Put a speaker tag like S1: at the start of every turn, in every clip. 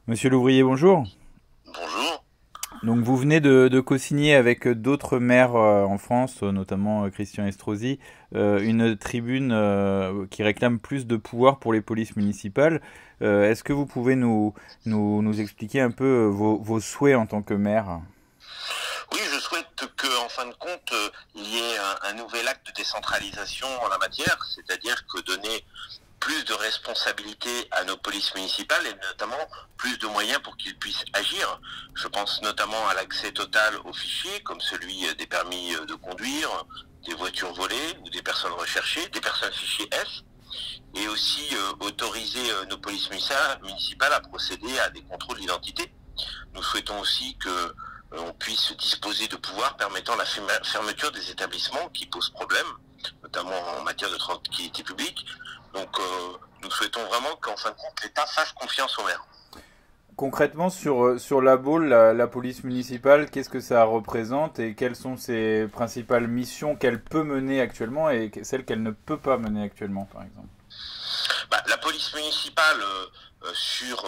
S1: Monsieur Louvrier, bonjour.
S2: Bonjour.
S1: Donc vous venez de co-signer avec d'autres maires en France, notamment Christian Estrosi, une tribune qui réclame plus de pouvoir pour les polices municipales. Est-ce que vous pouvez nous expliquer un peu vos souhaits en tant que maire?
S2: Oui, je souhaite que, en fin de compte, il y ait un nouvel acte de décentralisation en la matière, c'est-à-dire que donner plus de responsabilités à nos polices municipales et notamment plus de moyens pour qu'ils puissent agir. Je pense notamment à l'accès total aux fichiers, comme celui des permis de conduire, des voitures volées ou des personnes recherchées, des personnes fichées S, et aussi autoriser nos polices municipales à procéder à des contrôles d'identité. Nous souhaitons aussi que on puisse disposer de pouvoirs permettant la fermeture des établissements qui posent problème, notamment en matière de tranquillité publique. Donc nous souhaitons vraiment qu'en fin de compte l'État fasse confiance aux maires.
S1: Concrètement, sur la Baule, la police municipale, qu'est-ce que ça représente et quelles sont ses principales missions qu'elle peut mener actuellement et celles qu'elle ne peut pas mener actuellement, par exemple?
S2: La police municipale sur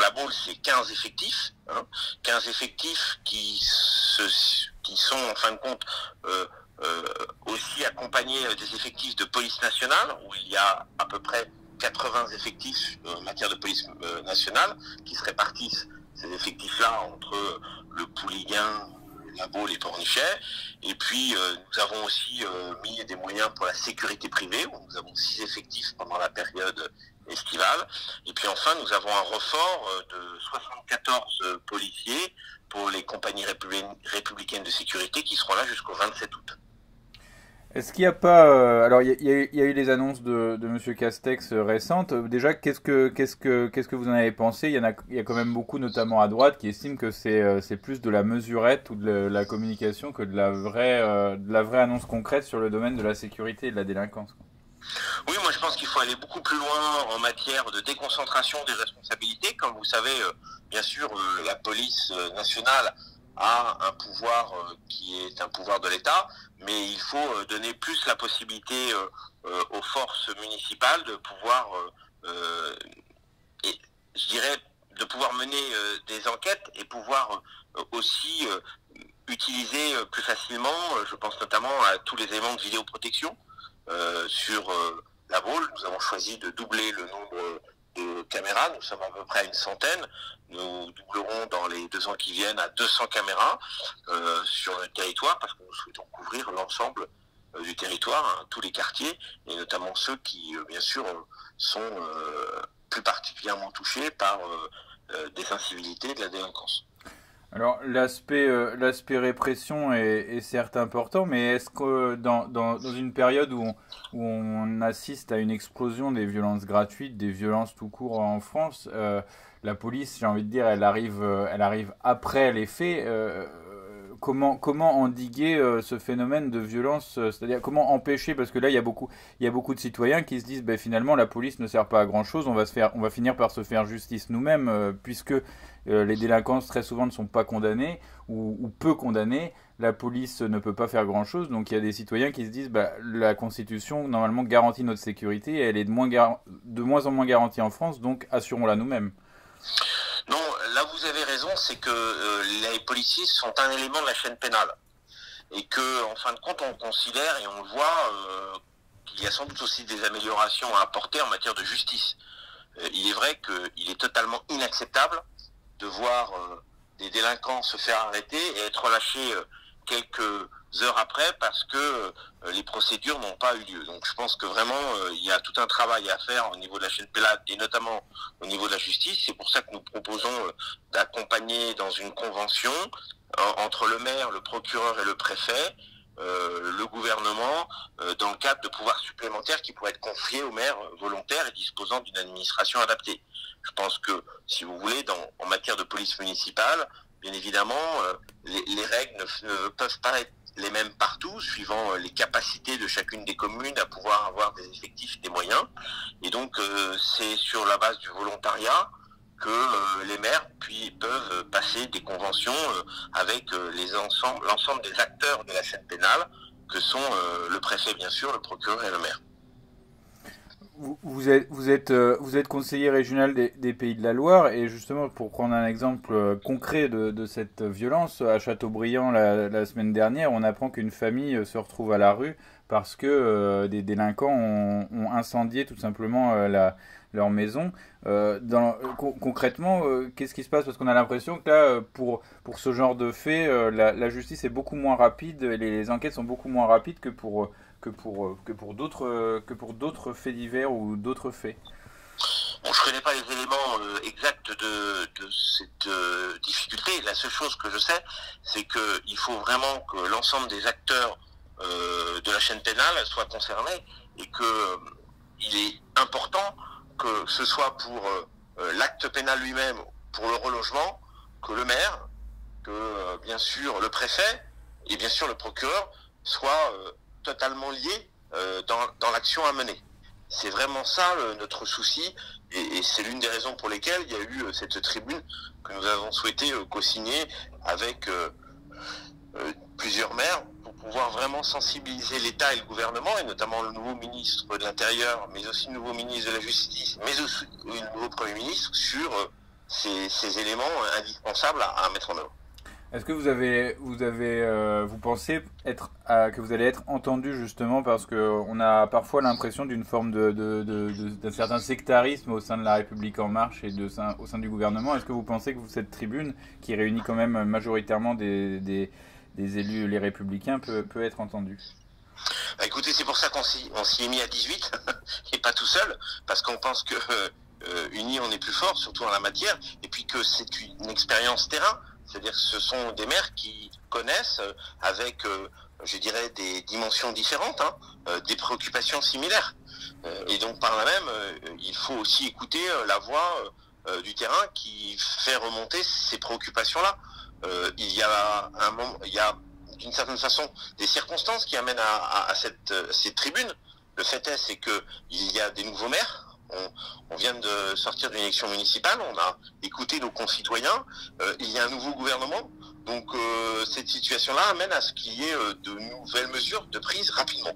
S2: la Baule, c'est 15 effectifs, hein, 15 effectifs qui sont en fin de compte aussi accompagnés des effectifs de police nationale, où il y a à peu près 80 effectifs en matière de police nationale qui se répartissent ces effectifs-là entre le Pouliguen, la Baule et Pornichet. Et puis nous avons aussi mis des moyens pour la sécurité privée, où nous avons 6 effectifs pendant la période estivale. Et puis enfin, nous avons un renfort de 74 policiers pour les compagnies républicaines de sécurité qui seront là jusqu'au 27 août.
S1: Est-ce qu'il n'y a pas... alors, il y a eu les annonces de Monsieur Castex récentes. Déjà, qu'est-ce que vous en avez pensé? Il y a quand même beaucoup, notamment à droite, qui estiment que c'est plus de la mesurette ou de la communication que de la vraie annonce concrète sur le domaine de la sécurité et de la délinquance, quoi.
S2: Oui, moi je pense qu'il faut aller beaucoup plus loin en matière de déconcentration des responsabilités. Comme vous savez, bien sûr, la police nationale a un pouvoir qui est un pouvoir de l'État, mais il faut donner plus la possibilité aux forces municipales de pouvoir, et, je dirais, de pouvoir mener des enquêtes et pouvoir aussi utiliser plus facilement, je pense notamment à tous les éléments de vidéoprotection sur la Baule. Nous avons choisi de doubler le nombre de caméras. Nous sommes à peu près à une centaine. Nous doublerons dans les 2 ans qui viennent à 200 caméras sur le territoire parce que nous souhaitons couvrir l'ensemble du territoire, hein, tous les quartiers, et notamment ceux qui, bien sûr, sont plus particulièrement touchés par des incivilités et de la délinquance.
S1: Alors, l'aspect répression est certes important, mais est-ce que dans une période où on assiste à une explosion des violences gratuites, des violences tout court en France, la police, j'ai envie de dire, elle arrive après les faits. Comment endiguer ce phénomène de violence, c'est-à-dire comment empêcher, parce que là il y a beaucoup de citoyens qui se disent ben, finalement la police ne sert pas à grand chose, on va finir par se faire justice nous-mêmes puisque les délinquants très souvent ne sont pas condamnés ou peu condamnés, la police ne peut pas faire grand chose, donc il y a des citoyens qui se disent bah, la Constitution normalement garantit notre sécurité et elle est de moins en moins garantie en France, donc assurons-la nous-mêmes.
S2: Non, là vous avez raison, c'est que les policiers sont un élément de la chaîne pénale. Et que, en fin de compte, on considère et on le voit qu'il y a sans doute aussi des améliorations à apporter en matière de justice. Il est vrai qu'il est totalement inacceptable de voir des délinquants se faire arrêter et être relâchés quelques heures après parce que les procédures n'ont pas eu lieu. Donc je pense que vraiment il y a tout un travail à faire au niveau de la chaîne pénale et notamment au niveau de la justice. C'est pour ça que nous proposons d'accompagner dans une convention entre le maire, le procureur et le préfet le gouvernement dans le cadre de pouvoirs supplémentaires qui pourraient être confiés aux maires volontaires et disposant d'une administration adaptée. Je pense que, si vous voulez, en matière de police municipale, bien évidemment, les règles ne peuvent pas être les mêmes partout, suivant les capacités de chacune des communes à pouvoir avoir des effectifs, des moyens. Et donc, c'est sur la base du volontariat que les maires peuvent passer des conventions avec l'ensemble des acteurs de la chaîne pénale, que sont le préfet bien sûr, le procureur et le maire.
S1: Vous êtes conseiller régional des Pays de la Loire et justement pour prendre un exemple concret de cette violence, à Châteaubriand la semaine dernière, on apprend qu'une famille se retrouve à la rue parce que des délinquants ont incendié tout simplement leur maison. Concrètement, qu'est-ce qui se passe? Parce qu'on a l'impression que là, pour ce genre de fait, la justice est beaucoup moins rapide, les enquêtes sont beaucoup moins rapides que pour d'autres faits divers ou d'autres faits.
S2: Bon, je ne connais pas les éléments exacts de cette difficulté. La seule chose que je sais, c'est qu'il faut vraiment que l'ensemble des acteurs de la chaîne pénale soient concernés et que il est important que ce soit pour l'acte pénal lui-même, pour le relogement, que le maire, que bien sûr le préfet et bien sûr le procureur soient totalement liés dans l'action à mener. C'est vraiment ça notre souci et c'est l'une des raisons pour lesquelles il y a eu cette tribune que nous avons souhaité co-signer avec plusieurs maires pour pouvoir vraiment sensibiliser l'État et le gouvernement et notamment le nouveau ministre de l'Intérieur mais aussi le nouveau ministre de la Justice mais aussi le nouveau Premier ministre sur ces éléments indispensables à mettre en œuvre.
S1: Est-ce que vous pensez que vous allez être entendu justement parce que on a parfois l'impression d'une forme d'un certain sectarisme au sein de La République En Marche et au sein du gouvernement. Est-ce que vous pensez que cette tribune, qui réunit quand même majoritairement des élus, les Républicains, peut être entendue?
S2: Bah, écoutez, c'est pour ça qu'on s'y est mis à 18 et pas tout seul, parce qu'on pense que unis on est plus fort, surtout en la matière, et puis que c'est une expérience terrain. C'est-à-dire que ce sont des maires qui connaissent avec, je dirais, des dimensions différentes, des préoccupations similaires. Et donc par là même, il faut aussi écouter la voix du terrain qui fait remonter ces préoccupations-là. Il y a un moment, il y a d'une certaine façon des circonstances qui amènent à cette tribune. Le fait est, c'est qu'il y a des nouveaux maires. On vient de sortir d'une élection municipale, on a écouté nos concitoyens, il y a un nouveau gouvernement, donc cette situation-là amène à ce qu'il y ait de nouvelles mesures de prise rapidement.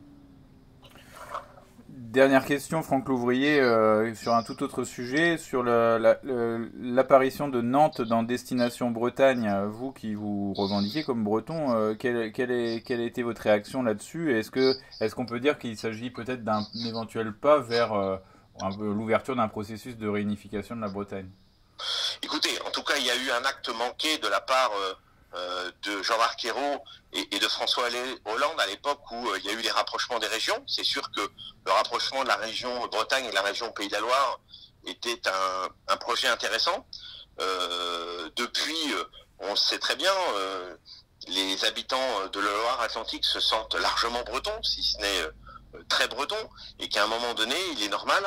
S1: Dernière question, Franck Louvrier, sur un tout autre sujet, sur l'apparition de Nantes dans Destination Bretagne. Vous qui vous revendiquez comme breton, quelle a été votre réaction là-dessus? Est-ce qu'on peut dire qu'il s'agit peut-être d'un éventuel pas vers l'ouverture d'un processus de réunification de la Bretagne?
S2: Écoutez, en tout cas, il y a eu un acte manqué de la part de Jean-Marc Ayrault et de François Hollande à l'époque où il y a eu les rapprochements des régions. C'est sûr que le rapprochement de la région Bretagne et de la région Pays de la Loire était un projet intéressant. Depuis, on le sait très bien, les habitants de la Loire-Atlantique se sentent largement bretons, si ce n'est très bretons, et qu'à un moment donné, il est normal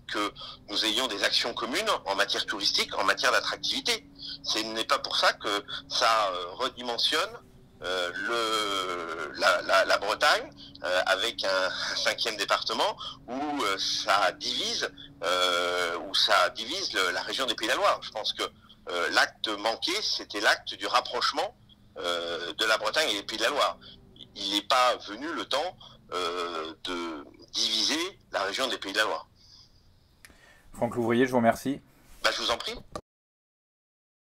S2: que nous ayons des actions communes en matière touristique, en matière d'attractivité. Ce n'est pas pour ça que ça redimensionne la Bretagne avec un cinquième département où ça divise la région des Pays de la Loire. Je pense que l'acte manqué, c'était l'acte du rapprochement de la Bretagne et des Pays de la Loire. Il n'est pas venu le temps de diviser la région des Pays de la Loire.
S1: Franck Louvrier, je vous remercie.
S2: Bah, je vous en prie.